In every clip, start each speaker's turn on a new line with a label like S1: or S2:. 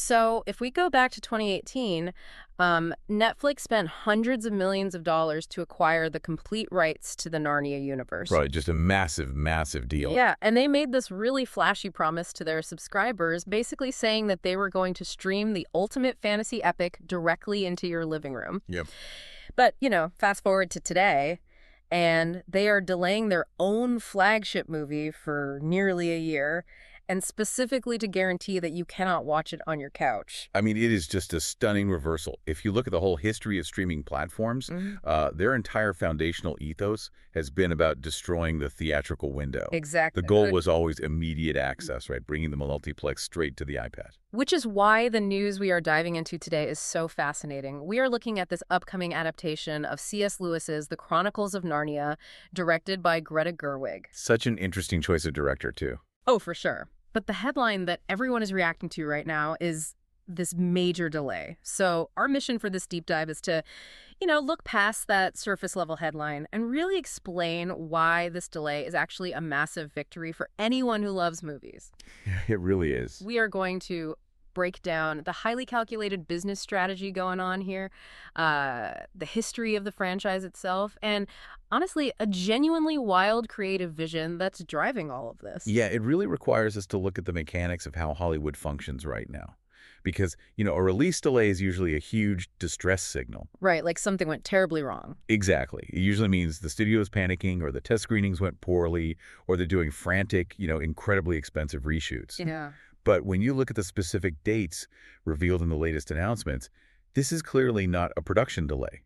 S1: So if we go back to 2018, Netflix spent hundreds of millions of dollars to acquire the complete rights to the Narnia universe.
S2: Right, just a massive, massive deal.
S1: Yeah, and they made this really flashy promise to their subscribers, basically saying that they were going to stream the ultimate fantasy epic directly into your living room.
S2: Yep.
S1: But, fast forward to today, and they are delaying their own flagship movie for nearly a year, and specifically to guarantee that you cannot watch it on your couch.
S2: I mean, it is just a stunning reversal. If you look at the whole history of streaming platforms, their entire foundational ethos has been about destroying the theatrical window.
S1: Exactly.
S2: The goal was always immediate access, right? Bringing the multiplex straight to the iPad.
S1: Which is why the news we are diving into today is so fascinating. We are looking at this upcoming adaptation of C.S. Lewis's The Chronicles of Narnia, directed by Greta Gerwig.
S2: Such an interesting choice of director, too.
S1: Oh, for sure. But the headline that everyone is reacting to right now is this major delay. So our mission for this deep dive is to, look past that surface level headline and really explain why this delay is actually a massive victory for anyone who loves movies.
S2: It really is.
S1: We are going to break down the highly calculated business strategy going on here, the history of the franchise itself, and honestly, a genuinely wild creative vision that's driving all of this.
S2: Yeah, it really requires us to look at the mechanics of how Hollywood functions right now. Because, a release delay is usually a huge distress signal.
S1: Right, like something went terribly wrong.
S2: Exactly. It usually means the studio is panicking, or the test screenings went poorly, or they're doing frantic, incredibly expensive reshoots.
S1: Yeah.
S2: But when you look at the specific dates revealed in the latest announcements, this is clearly not a production delay.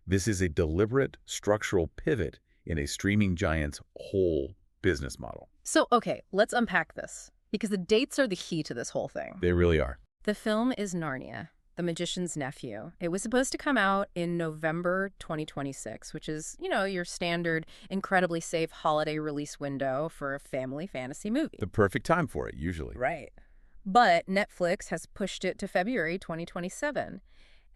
S2: This is a deliberate structural pivot in a streaming giant's whole business model.
S1: So, okay, let's unpack this, because the dates are the key to this whole thing.
S2: They really are.
S1: The film is Narnia, the Magician's Nephew. It was supposed to come out in November 2026, which is, your standard, incredibly safe holiday release window for a family fantasy movie.
S2: The perfect time for it, usually.
S1: Right. But Netflix has pushed it to February 2027.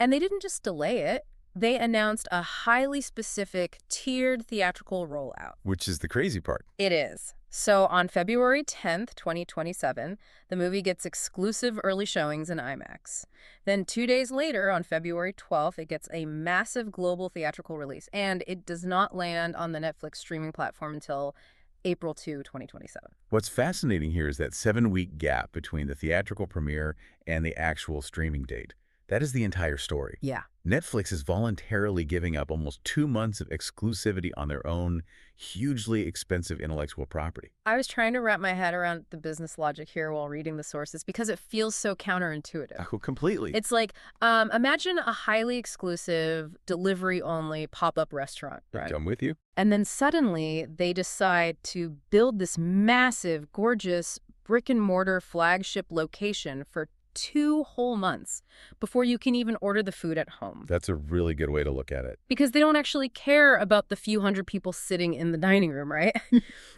S1: And they didn't just delay it. They announced a highly specific, tiered theatrical rollout.
S2: Which is the crazy part.
S1: It is. So on February 10th, 2027, the movie gets exclusive early showings in IMAX. Then 2 days later, on February 12th, it gets a massive global theatrical release. And it does not land on the Netflix streaming platform until April 2, 2027.
S2: What's fascinating here is that 7-week gap between the theatrical premiere and the actual streaming date. That is the entire story.
S1: Yeah.
S2: Netflix is voluntarily giving up almost 2 months of exclusivity on their own hugely expensive intellectual property.
S1: I was trying to wrap my head around the business logic here while reading the sources because it feels so counterintuitive.
S2: Oh, completely.
S1: It's like, imagine a highly exclusive, delivery-only pop-up restaurant, right?
S2: I'm with you.
S1: And then suddenly they decide to build this massive, gorgeous brick-and-mortar flagship location for 2 whole months before you can even order the food at home.
S2: That's a really good way to look at it.
S1: Because they don't actually care about the few hundred people sitting in the dining room, right?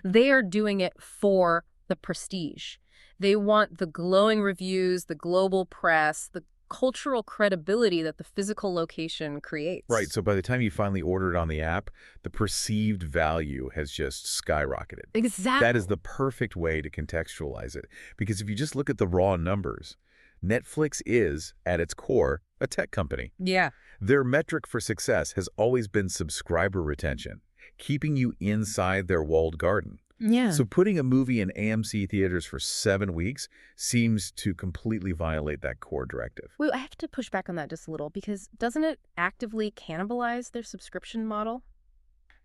S1: They are doing it for the prestige. They want the glowing reviews, the global press, the cultural credibility that the physical location creates.
S2: Right, so by the time you finally order it on the app, the perceived value has just skyrocketed.
S1: Exactly.
S2: That is the perfect way to contextualize it. Because if you just look at the raw numbers, Netflix is, at its core, a tech company.
S1: Yeah.
S2: Their metric for success has always been subscriber retention, keeping you inside their walled garden.
S1: Yeah.
S2: So putting a movie in AMC theaters for 7 weeks seems to completely violate that core directive.
S1: Wait, I have to push back on that just a little because doesn't it actively cannibalize their subscription model?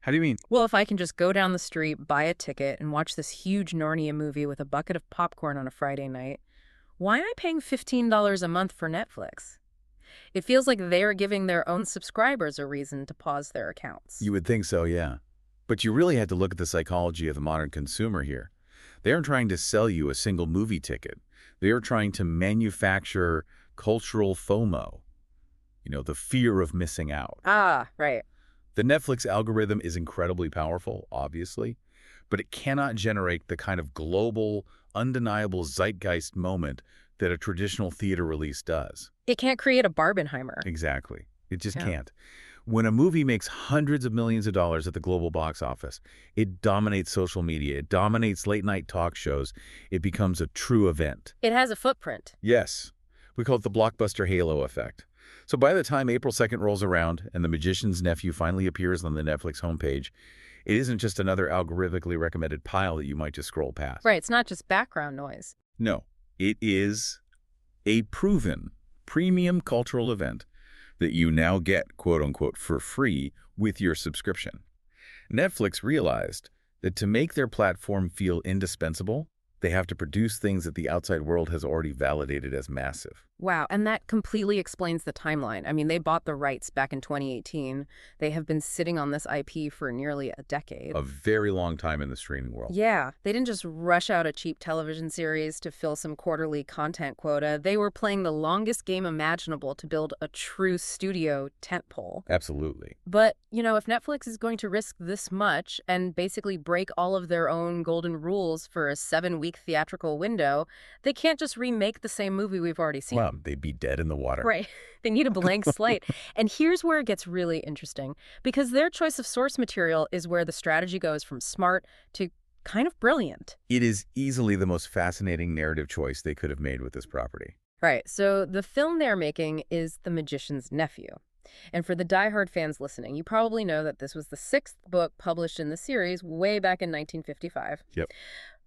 S2: How do you mean?
S1: Well, if I can just go down the street, buy a ticket, and watch this huge Narnia movie with a bucket of popcorn on a Friday night, why am I paying $15 a month for Netflix? It feels like they're giving their own subscribers a reason to pause their accounts.
S2: You would think so, yeah. But you really had to look at the psychology of the modern consumer here. They aren't trying to sell you a single movie ticket. They are trying to manufacture cultural FOMO, the fear of missing out.
S1: Ah, right.
S2: The Netflix algorithm is incredibly powerful, obviously, but it cannot generate the kind of global, undeniable zeitgeist moment that a traditional theater release does.
S1: It can't create a Barbenheimer.
S2: Exactly. It just can't. When a movie makes hundreds of millions of dollars at the global box office, it dominates social media, it dominates late-night talk shows, it becomes a true event.
S1: It has a footprint.
S2: Yes. We call it the blockbuster halo effect. So by the time April 2nd rolls around and The Magician's Nephew finally appears on the Netflix homepage, it isn't just another algorithmically recommended pile that you might just scroll past.
S1: Right, it's not just background noise.
S2: No, it is a proven premium cultural event that you now get, quote-unquote, for free with your subscription. Netflix realized that to make their platform feel indispensable, they have to produce things that the outside world has already validated as massive.
S1: Wow, and that completely explains the timeline. I mean, they bought the rights back in 2018. They have been sitting on this IP for nearly a decade.
S2: A very long time in the streaming world.
S1: Yeah, they didn't just rush out a cheap television series to fill some quarterly content quota. They were playing the longest game imaginable to build a true studio tentpole.
S2: Absolutely.
S1: But, you know, if Netflix is going to risk this much and basically break all of their own golden rules for a 7-week theatrical window, they can't just remake the same movie we've already seen.
S2: Well, they'd be dead in the water.
S1: Right. They need a blank slate. And here's where it gets really interesting, because their choice of source material is where the strategy goes from smart to kind of brilliant.
S2: It is easily the most fascinating narrative choice they could have made with this property.
S1: Right. So the film they're making is The Magician's Nephew. And for the diehard fans listening, you probably know that this was the 6th book published in the series way back in 1955.
S2: Yep.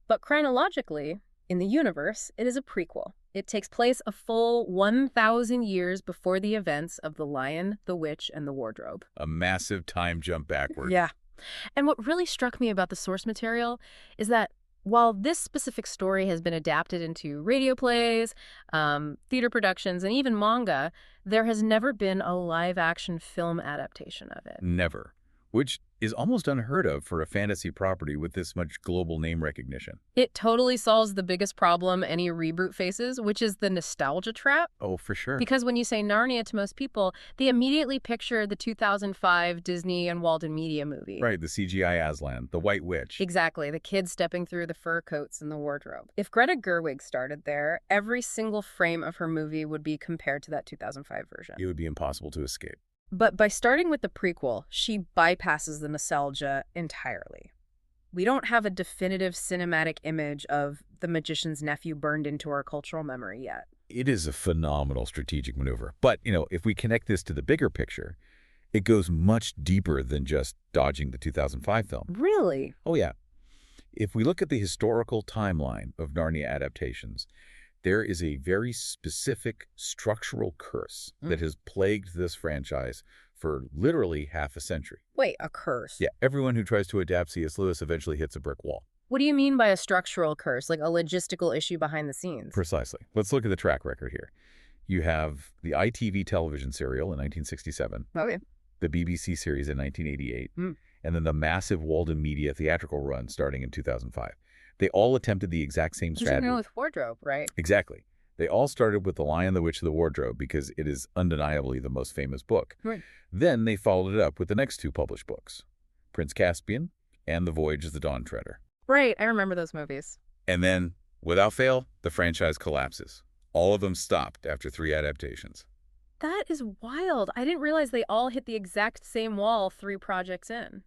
S1: But chronologically, in the universe, it is a prequel. It takes place a full 1,000 years before the events of The Lion, the Witch, and the Wardrobe.
S2: A massive time jump backward.
S1: Yeah. And what really struck me about the source material is that while this specific story has been adapted into radio plays, theater productions, and even manga, there has never been a live-action film adaptation of it.
S2: Never. Which is almost unheard of for a fantasy property with this much global name recognition.
S1: It totally solves the biggest problem any reboot faces, which is the nostalgia trap.
S2: Oh, for sure.
S1: Because when you say Narnia to most people, they immediately picture the 2005 Disney and Walden Media movie.
S2: Right, the CGI Aslan, the White Witch.
S1: Exactly, the kids stepping through the fur coats and the wardrobe. If Greta Gerwig started there, every single frame of her movie would be compared to that 2005 version.
S2: It would be impossible to escape.
S1: But by starting with the prequel, she bypasses the nostalgia entirely. We don't have a definitive cinematic image of The Magician's Nephew burned into our cultural memory yet.
S2: It is a phenomenal strategic maneuver. But, if we connect this to the bigger picture, it goes much deeper than just dodging the 2005 film.
S1: Really?
S2: Oh, yeah. If we look at the historical timeline of Narnia adaptations, there is a very specific structural curse that has plagued this franchise for literally half a century.
S1: Wait, a curse?
S2: Yeah, everyone who tries to adapt C.S. Lewis eventually hits a brick wall.
S1: What do you mean by a structural curse, like a logistical issue behind the scenes?
S2: Precisely. Let's look at the track record here. You have the ITV television serial in 1967,
S1: Okay.
S2: the BBC series in 1988, and then the massive Walden Media theatrical run starting in 2005. They all attempted the exact same strategy.
S1: With wardrobe, right?
S2: Exactly. They all started with The Lion, the Witch, and the Wardrobe because it is undeniably the most famous book.
S1: Right.
S2: Then they followed it up with the next 2 published books, Prince Caspian and The Voyage of the Dawn Treader.
S1: Right, I remember those movies.
S2: And then, without fail, the franchise collapses. All of them stopped after 3 adaptations.
S1: That is wild. I didn't realize they all hit the exact same wall 3 projects in.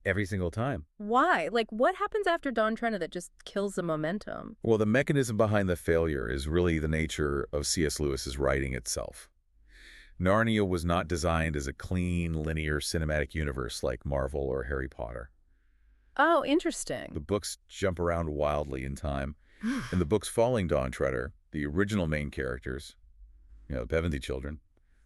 S2: Every single time.
S1: Why? Like, what happens after Dawn Treader that just kills the momentum?
S2: Well, the mechanism behind the failure is really the nature of C.S. Lewis's writing itself. Narnia was not designed as a clean, linear cinematic universe like Marvel or Harry Potter.
S1: Oh, interesting.
S2: The books jump around wildly in time. In the books following Dawn Treader, the original main characters, the Pevensey children,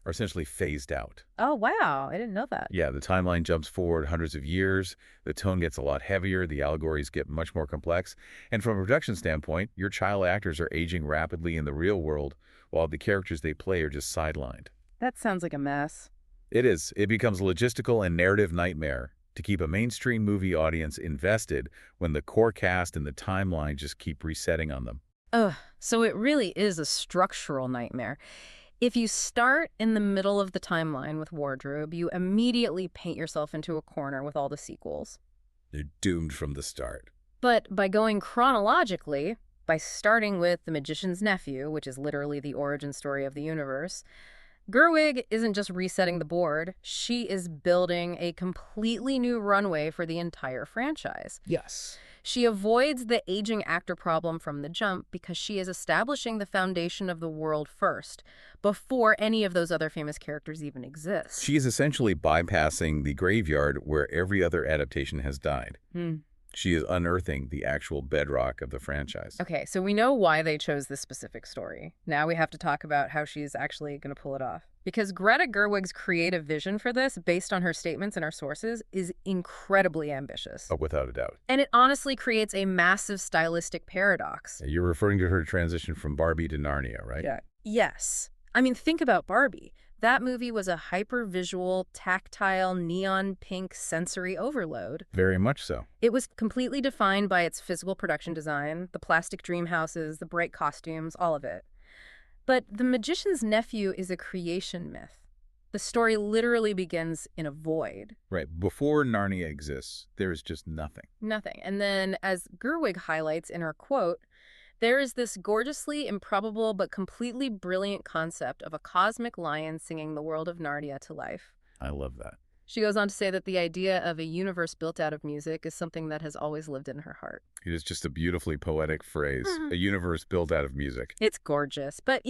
S2: are essentially phased out.
S1: Oh, wow. I didn't know that.
S2: Yeah, the timeline jumps forward hundreds of years, the tone gets a lot heavier, the allegories get much more complex, and from a production standpoint, your child actors are aging rapidly in the real world, while the characters they play are just sidelined.
S1: That sounds like a mess.
S2: It is. It becomes a logistical and narrative nightmare to keep a mainstream movie audience invested when the core cast and the timeline just keep resetting on them.
S1: Ugh, so it really is a structural nightmare. If you start in the middle of the timeline with Wardrobe, you immediately paint yourself into a corner with all the sequels.
S2: They're doomed from the start.
S1: But by going chronologically, by starting with The Magician's Nephew, which is literally the origin story of the universe, Gerwig isn't just resetting the board, she is building a completely new runway for the entire franchise.
S2: Yes.
S1: She avoids the aging actor problem from the jump because she is establishing the foundation of the world first, before any of those other famous characters even exist.
S2: She is essentially bypassing the graveyard where every other adaptation has died. She is unearthing the actual bedrock of the franchise.
S1: Okay, so we know why they chose this specific story. Now we have to talk about how she's actually going to pull it off. Because Greta Gerwig's creative vision for this, based on her statements and our sources, is incredibly ambitious.
S2: Oh, without a doubt.
S1: And it honestly creates a massive stylistic paradox.
S2: You're referring to her transition from Barbie to Narnia, right?
S1: Yeah. Yes. I mean, think about Barbie. That movie was a hyper-visual, tactile, neon pink sensory overload.
S2: Very much so.
S1: It was completely defined by its physical production design, the plastic dream houses, the bright costumes, all of it. But The Magician's Nephew is a creation myth. The story literally begins in a void.
S2: Right. Before Narnia exists, there is just nothing.
S1: Nothing. And then, as Gerwig highlights in her quote, there is this gorgeously improbable but completely brilliant concept of a cosmic lion singing the world of Narnia to life.
S2: I love that.
S1: She goes on to say that the idea of a universe built out of music is something that has always lived in her heart.
S2: It is just a beautifully poetic phrase, a universe built out of music.
S1: It's gorgeous. But,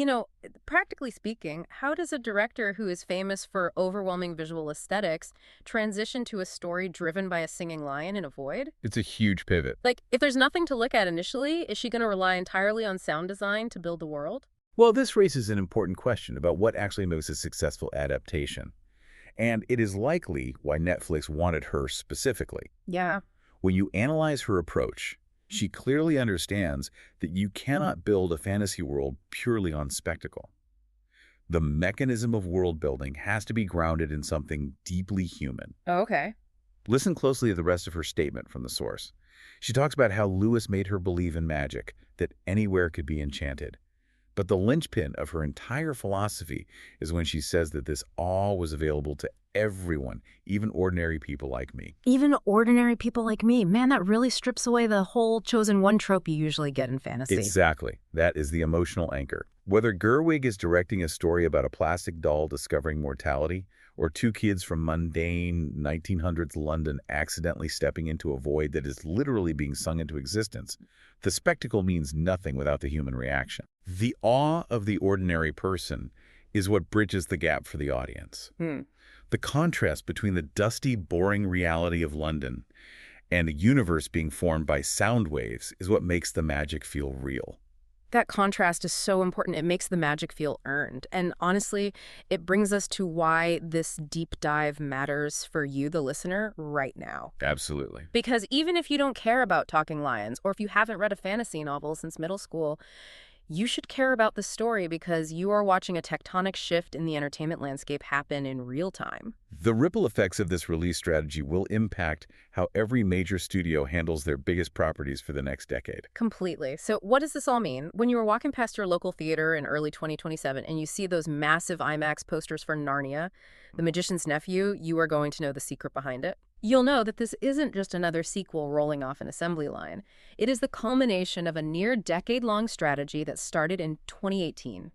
S1: practically speaking, how does a director who is famous for overwhelming visual aesthetics transition to a story driven by a singing lion in a void?
S2: It's a huge pivot.
S1: Like, if there's nothing to look at initially, is she going to rely entirely on sound design to build the world?
S2: Well, this raises an important question about what actually makes a successful adaptation. And it is likely why Netflix wanted her specifically.
S1: Yeah.
S2: When you analyze her approach, she clearly understands that you cannot build a fantasy world purely on spectacle. The mechanism of world building has to be grounded in something deeply human.
S1: Oh, okay.
S2: Listen closely to the rest of her statement from the source. She talks about how Lewis made her believe in magic, that anywhere could be enchanted. But the linchpin of her entire philosophy is when she says that this all was available to everyone, even ordinary people like me.
S1: Even ordinary people like me. Man, that really strips away the whole chosen one trope you usually get in fantasy.
S2: Exactly. That is the emotional anchor. Whether Gerwig is directing a story about a plastic doll discovering mortality, or two kids from mundane 1900s London accidentally stepping into a void that is literally being sung into existence, the spectacle means nothing without the human reaction. The awe of the ordinary person is what bridges the gap for the audience. The contrast between the dusty, boring reality of London and a universe being formed by sound waves is what makes the magic feel real.
S1: That contrast is so important. It makes the magic feel earned. And honestly, it brings us to why this deep dive matters for you, the listener, right now.
S2: Absolutely.
S1: Because even if you don't care about talking lions, or if you haven't read a fantasy novel since middle school, you should care about the story because you are watching a tectonic shift in the entertainment landscape happen in real time.
S2: The ripple effects of this release strategy will impact how every major studio handles their biggest properties for the next decade.
S1: Completely. So what does this all mean? When you were walking past your local theater in early 2027 and you see those massive IMAX posters for Narnia, The Magician's Nephew, you are going to know the secret behind it. You'll know that this isn't just another sequel rolling off an assembly line. It is the culmination of a near-decade-long strategy that started in 2018.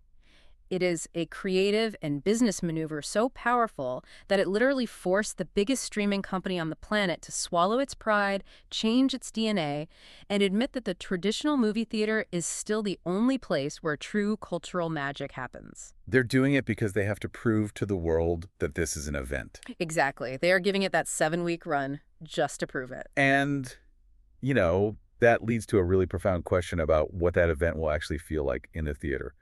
S1: It is a creative and business maneuver so powerful that it literally forced the biggest streaming company on the planet to swallow its pride, change its DNA, and admit that the traditional movie theater is still the only place where true cultural magic happens.
S2: They're doing it because they have to prove to the world that this is an event.
S1: Exactly. They are giving it that 7-week run just to prove it.
S2: And, that leads to a really profound question about what that event will actually feel like in the theater.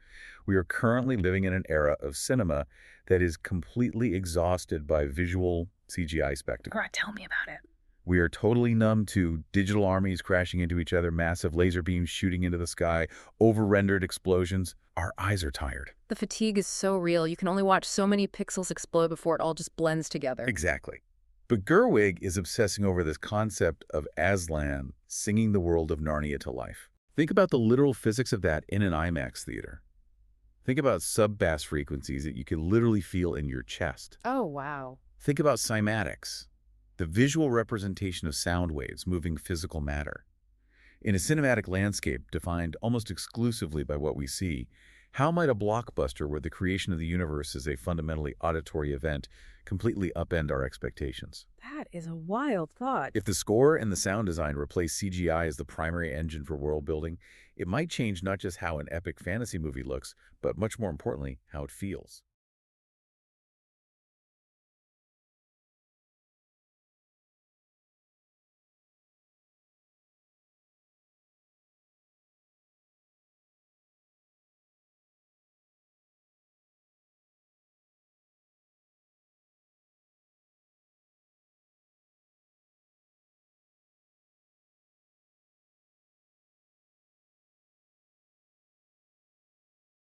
S2: We are currently living in an era of cinema that is completely exhausted by visual CGI spectacle.
S1: Girl, tell me about it.
S2: We are totally numb to digital armies crashing into each other, massive laser beams shooting into the sky, over-rendered explosions. Our eyes are tired.
S1: The fatigue is so real. You can only watch so many pixels explode before it all just blends together.
S2: Exactly. But Gerwig is obsessing over this concept of Aslan singing the world of Narnia to life. Think about the literal physics of that in an IMAX theater. Think about sub-bass frequencies that you can literally feel in your chest.
S1: Oh, wow.
S2: Think about cymatics, the visual representation of sound waves moving physical matter. In a cinematic landscape defined almost exclusively by what we see, How might a blockbuster where the creation of the universe is a fundamentally auditory event completely upend our expectations?
S1: That is a wild thought.
S2: If the score and the sound design replace CGI as the primary engine for world building, it might change not just how an epic fantasy movie looks, but much more importantly, how it feels.